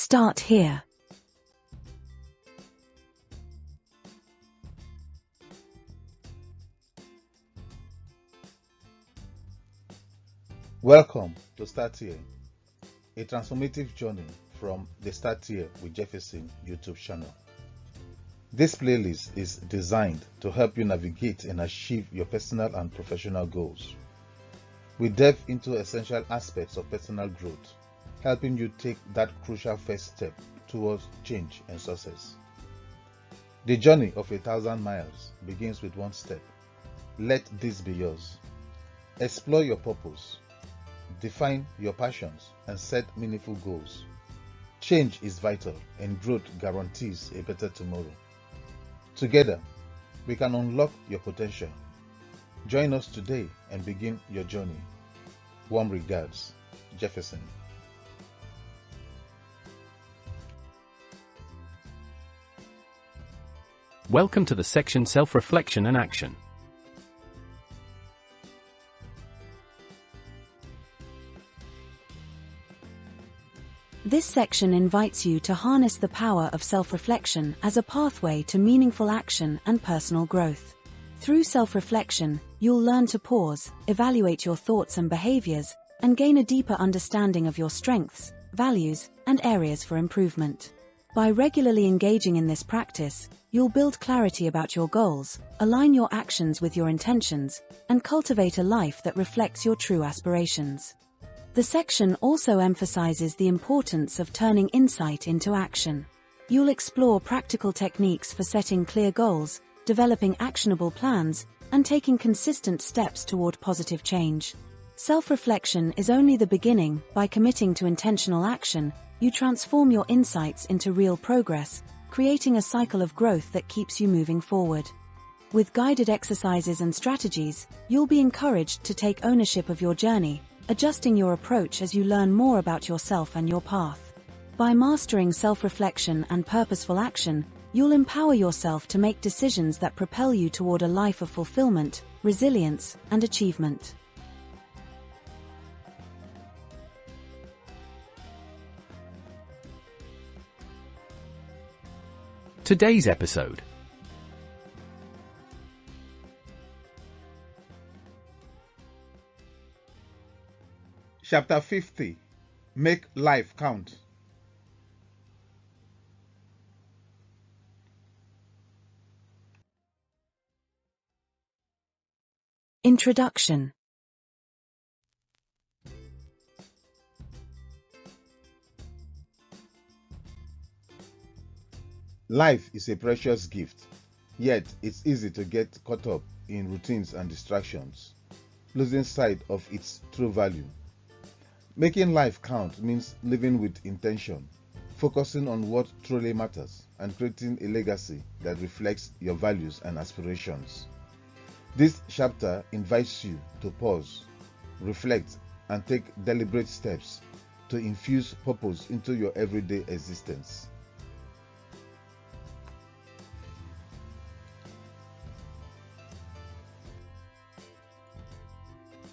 Start here. Welcome to Start Here, a transformative journey from the Start Here with Jefferson YouTube channel. This playlist is designed to help you navigate and achieve your personal and professional goals. We delve into essential aspects of personal growth, helping you take that crucial first step towards change and success. The journey of 1,000 miles begins with one step. Let this be yours. Explore your purpose. Define your passions and set meaningful goals. Change is vital and growth guarantees a better tomorrow. Together, we can unlock your potential. Join us today and begin your journey. Warm regards, Jefferson. Welcome to the section Self-Reflection and Action. This section invites you to harness the power of self-reflection as a pathway to meaningful action and personal growth. Through self-reflection, you'll learn to pause, evaluate your thoughts and behaviors, and gain a deeper understanding of your strengths, values, and areas for improvement. By regularly engaging in this practice, you'll build clarity about your goals, align your actions with your intentions, and cultivate a life that reflects your true aspirations. The section also emphasizes the importance of turning insight into action. You'll explore practical techniques for setting clear goals, developing actionable plans, and taking consistent steps toward positive change. Self-reflection is only the beginning. By committing to intentional action, you transform your insights into real progress, creating a cycle of growth that keeps you moving forward. With guided exercises and strategies, you'll be encouraged to take ownership of your journey, adjusting your approach as you learn more about yourself and your path. By mastering self-reflection and purposeful action, you'll empower yourself to make decisions that propel you toward a life of fulfillment, resilience, and achievement. Today's episode. Chapter 50. Make life count. Introduction. Life is a precious gift, yet it's easy to get caught up in routines and distractions, losing sight of its true value. Making life count means living with intention, focusing on what truly matters, and creating a legacy that reflects your values and aspirations. This chapter invites you to pause, reflect, and take deliberate steps to infuse purpose into your everyday existence.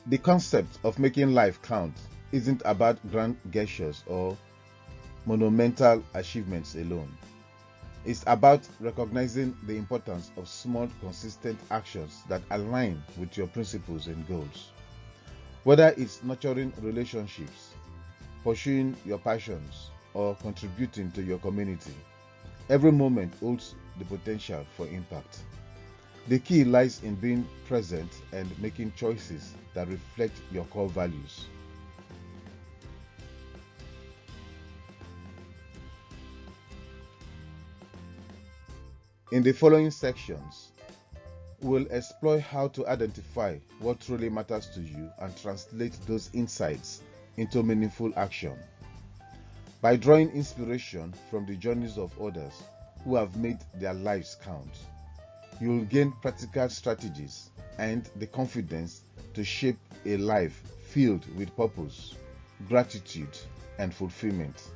The concept of making life count isn't about grand gestures or monumental achievements alone. It's about recognizing the importance of small, consistent actions that align with your principles and goals. Whether it's nurturing relationships, pursuing your passions, or contributing to your community, every moment holds the potential for impact. The key lies in being present and making choices that reflect your core values. In the following sections, we'll explore how to identify what truly matters to you and translate those insights into meaningful action. By drawing inspiration from the journeys of others who have made their lives count, you'll gain practical strategies and the confidence to shape a life filled with purpose, gratitude, and fulfillment.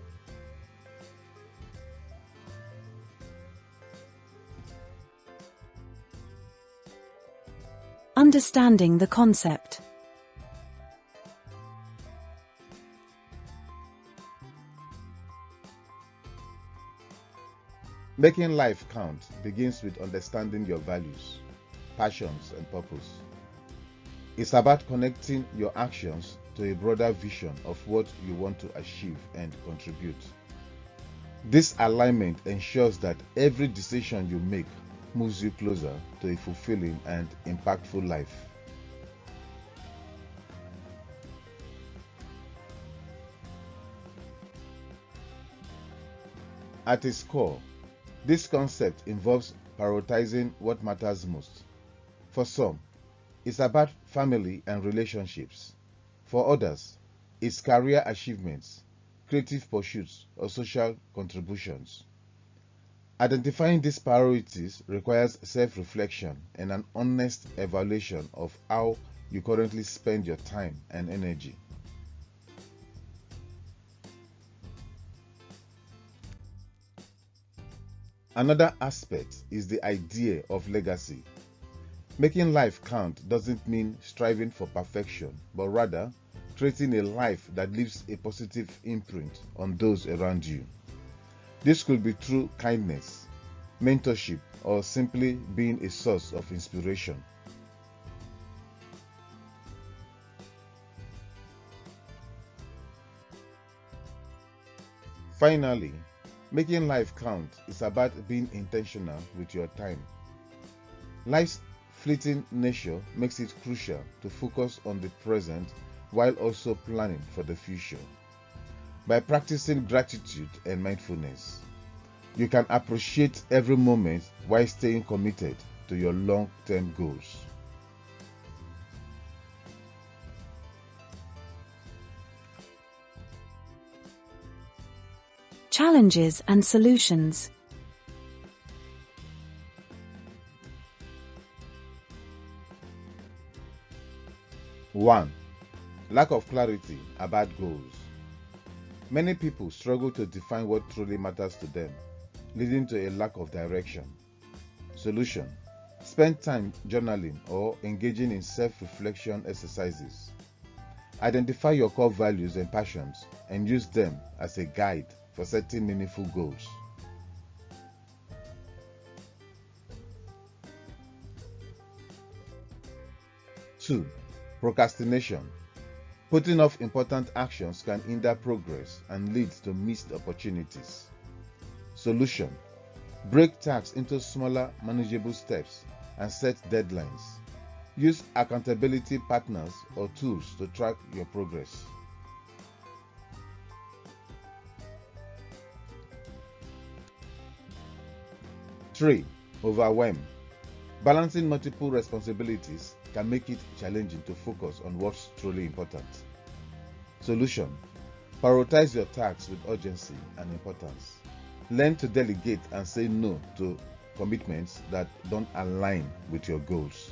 Understanding the concept. Making life count begins with understanding your values, passions, and purpose. It's about connecting your actions to a broader vision of what you want to achieve and contribute. This alignment ensures that every decision you make moves you closer to a fulfilling and impactful life. At its core, this concept involves prioritizing what matters most. For some, it's about family and relationships. For others, it's career achievements, creative pursuits, or social contributions. Identifying these priorities requires self-reflection and an honest evaluation of how you currently spend your time and energy. Another aspect is the idea of legacy. Making life count doesn't mean striving for perfection, but rather creating a life that leaves a positive imprint on those around you. This could be through kindness, mentorship, or simply being a source of inspiration. Finally, making life count is about being intentional with your time. Life's fleeting nature makes it crucial to focus on the present while also planning for the future. By practicing gratitude and mindfulness, you can appreciate every moment while staying committed to your long-term goals. Challenges and solutions. One, lack of clarity about goals. Many people struggle to define what truly matters to them, leading to a lack of direction. Solution: spend time journaling or engaging in self-reflection exercises. Identify your core values and passions and use them as a guide for setting meaningful goals. Two, procrastination. Putting off important actions can hinder progress and lead to missed opportunities. Solution: break tasks into smaller, manageable steps and set deadlines. Use accountability partners or tools to track your progress. 3. Overwhelm. Balancing multiple responsibilities can make it challenging to focus on what's truly important. Solution: prioritize your tasks with urgency and importance. Learn to delegate and say no to commitments that don't align with your goals.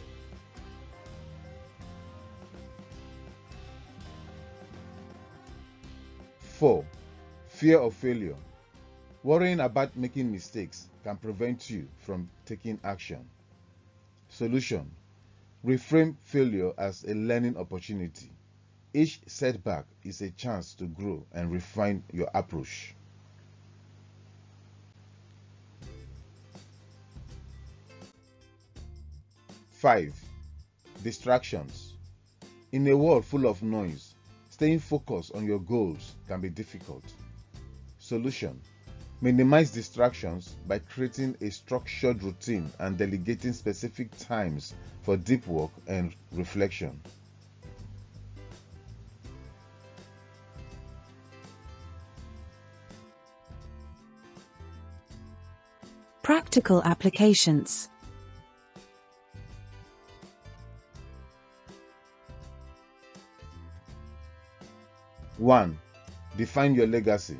4. Fear of failure. Worrying about making mistakes can prevent you from taking action. Solution: reframe failure as a learning opportunity. Each setback is a chance to grow and refine your approach. Five, distractions. In a world full of noise, staying focused on your goals can be difficult. Solution: minimize distractions by creating a structured routine and delegating specific times for deep work and reflection. Practical applications. One, define your legacy.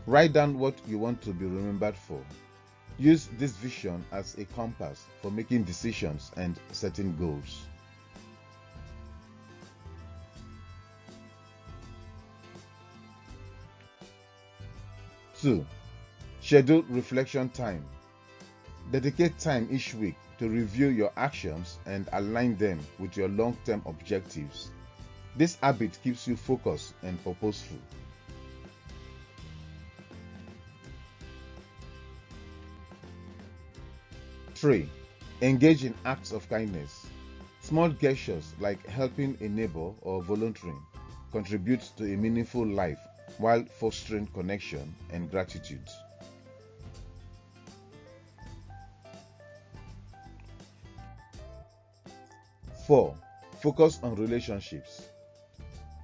Write down what you want to be remembered for. Use this vision as a compass for making decisions and setting goals. 2. Schedule reflection time. Dedicate time each week to review your actions and align them with your long-term objectives. This habit keeps you focused and purposeful. 3. Engage in acts of kindness. Small gestures like helping a neighbor or volunteering contribute to a meaningful life while fostering connection and gratitude. 4. Focus on relationships.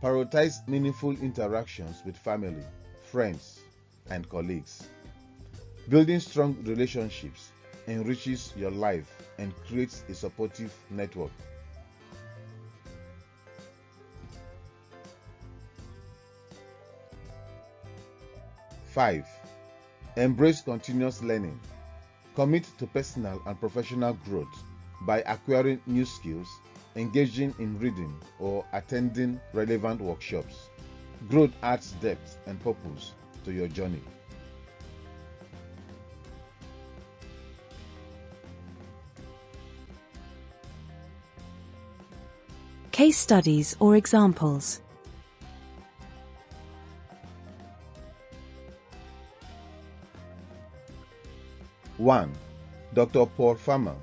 Prioritize meaningful interactions with family, friends, and colleagues. Building strong relationships enriches your life and creates a supportive network. 5. Embrace continuous learning. Commit to personal and professional growth by acquiring new skills, engaging in reading, or attending relevant workshops. Growth adds depth and purpose to your journey. Case studies or examples. One, Dr. Paul Farmer.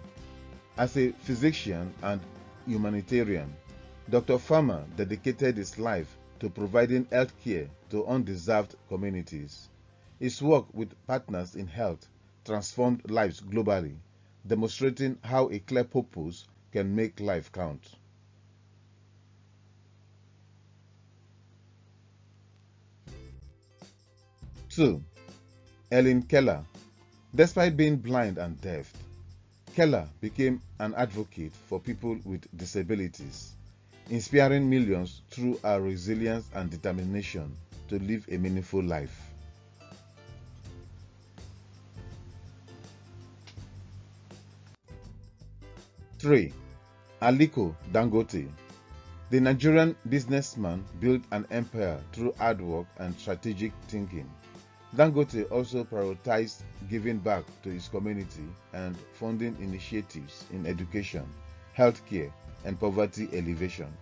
As a physician and humanitarian, Dr. Farmer dedicated his life to providing health care to undeserved communities. His work with partners in health transformed lives globally, demonstrating how a clear purpose can make life count. 2. Helen Keller. Despite being blind and deaf, Keller became an advocate for people with disabilities, inspiring millions through her resilience and determination to live a meaningful life. 3. Aliko Dangote. The Nigerian businessman built an empire through hard work and strategic thinking. Dangote also prioritized giving back to his community and funding initiatives in education, healthcare, and poverty alleviation.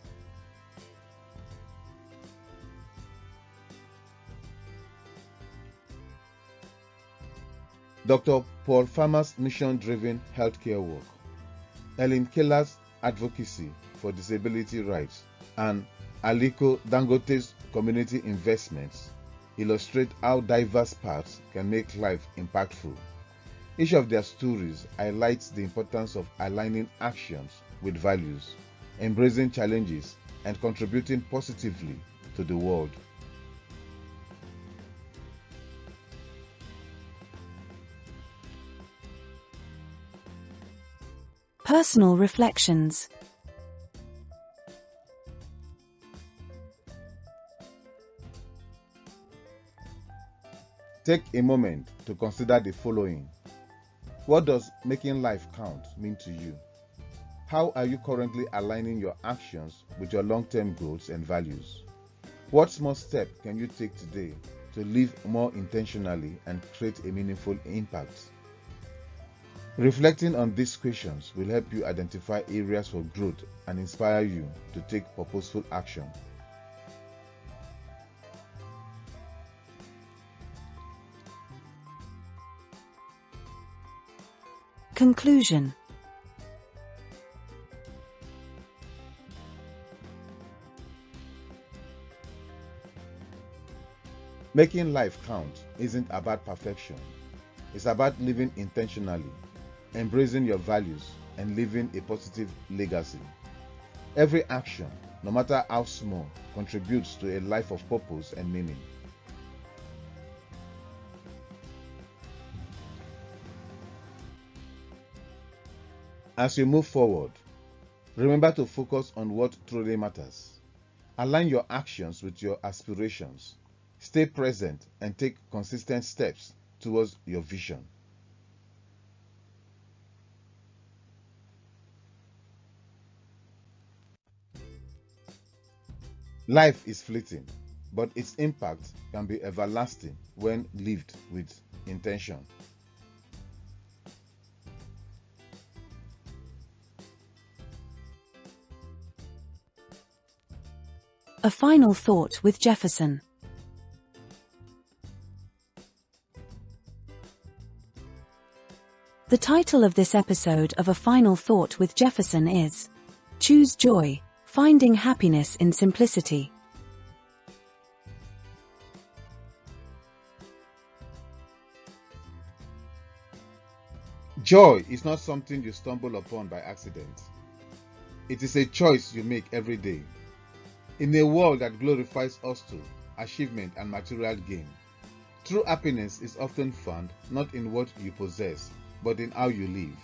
Dr. Paul Farmer's mission-driven healthcare work, Helen Keller's advocacy for disability rights, and Aliko Dangote's community investments illustrate how diverse paths can make life impactful. Each of their stories highlights the importance of aligning actions with values, embracing challenges, and contributing positively to the world. Personal reflections. Take a moment to consider the following. What does making life count mean to you? How are you currently aligning your actions with your long-term goals and values? What small step can you take today to live more intentionally and create a meaningful impact? Reflecting on these questions will help you identify areas for growth and inspire you to take purposeful action. Conclusion. Making life count isn't about perfection. It's about living intentionally, embracing your values, and leaving a positive legacy. Every action, no matter how small, contributes to a life of purpose and meaning. As you move forward, remember to focus on what truly matters. Align your actions with your aspirations. Stay present and take consistent steps towards your vision. Life is fleeting, but its impact can be everlasting when lived with intention. A final thought with Jefferson. The title of this episode of A Final Thought with Jefferson is Choose Joy, Finding Happiness in Simplicity. Joy is not something you stumble upon by accident. It is a choice you make every day. In a world that glorifies hustle, achievement, and material gain, true happiness is often found not in what you possess, but in how you live.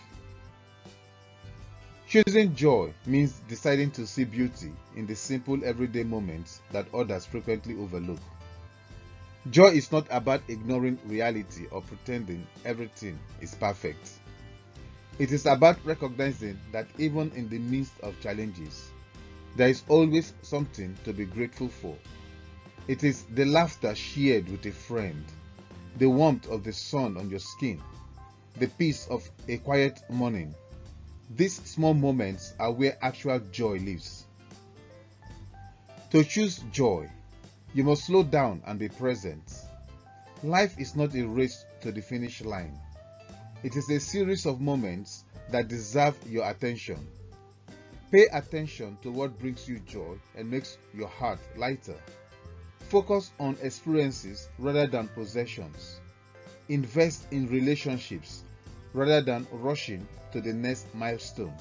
Choosing joy means deciding to see beauty in the simple everyday moments that others frequently overlook. Joy is not about ignoring reality or pretending everything is perfect. It is about recognizing that even in the midst of challenges, there is always something to be grateful for. It is the laughter shared with a friend, the warmth of the sun on your skin, the peace of a quiet morning. These small moments are where actual joy lives. To choose joy, you must slow down and be present. Life is not a race to the finish line. It is a series of moments that deserve your attention. Pay attention to what brings you joy and makes your heart lighter. Focus on experiences rather than possessions. Invest in relationships rather than rushing to the next milestone.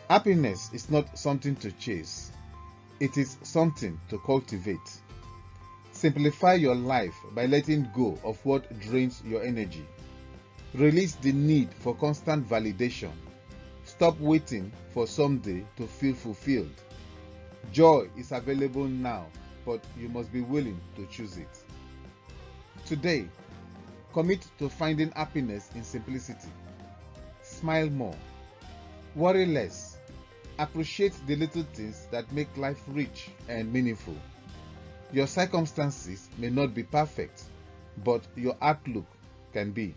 Happiness is not something to chase. It is something to cultivate. Simplify your life by letting go of what drains your energy. Release the need for constant validation. Stop waiting for someday to feel fulfilled. Joy is available now, but you must be willing to choose it. Today, commit to finding happiness in simplicity. Smile more. Worry less. Appreciate the little things that make life rich and meaningful. Your circumstances may not be perfect, but your outlook can be.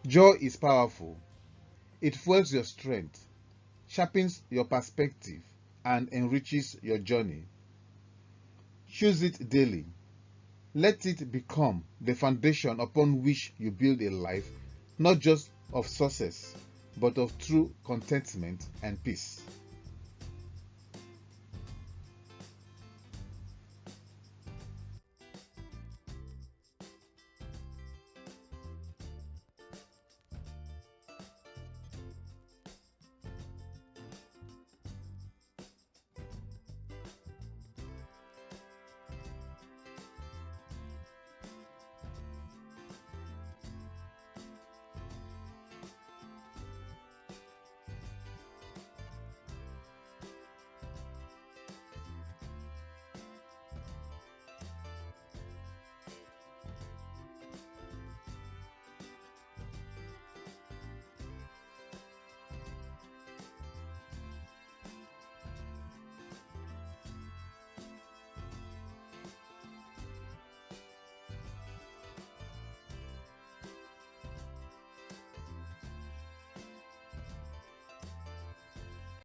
Joy is powerful. It fuels your strength, sharpens your perspective, and enriches your journey. Choose it daily. Let it become the foundation upon which you build a life not just of success, but of true contentment and peace.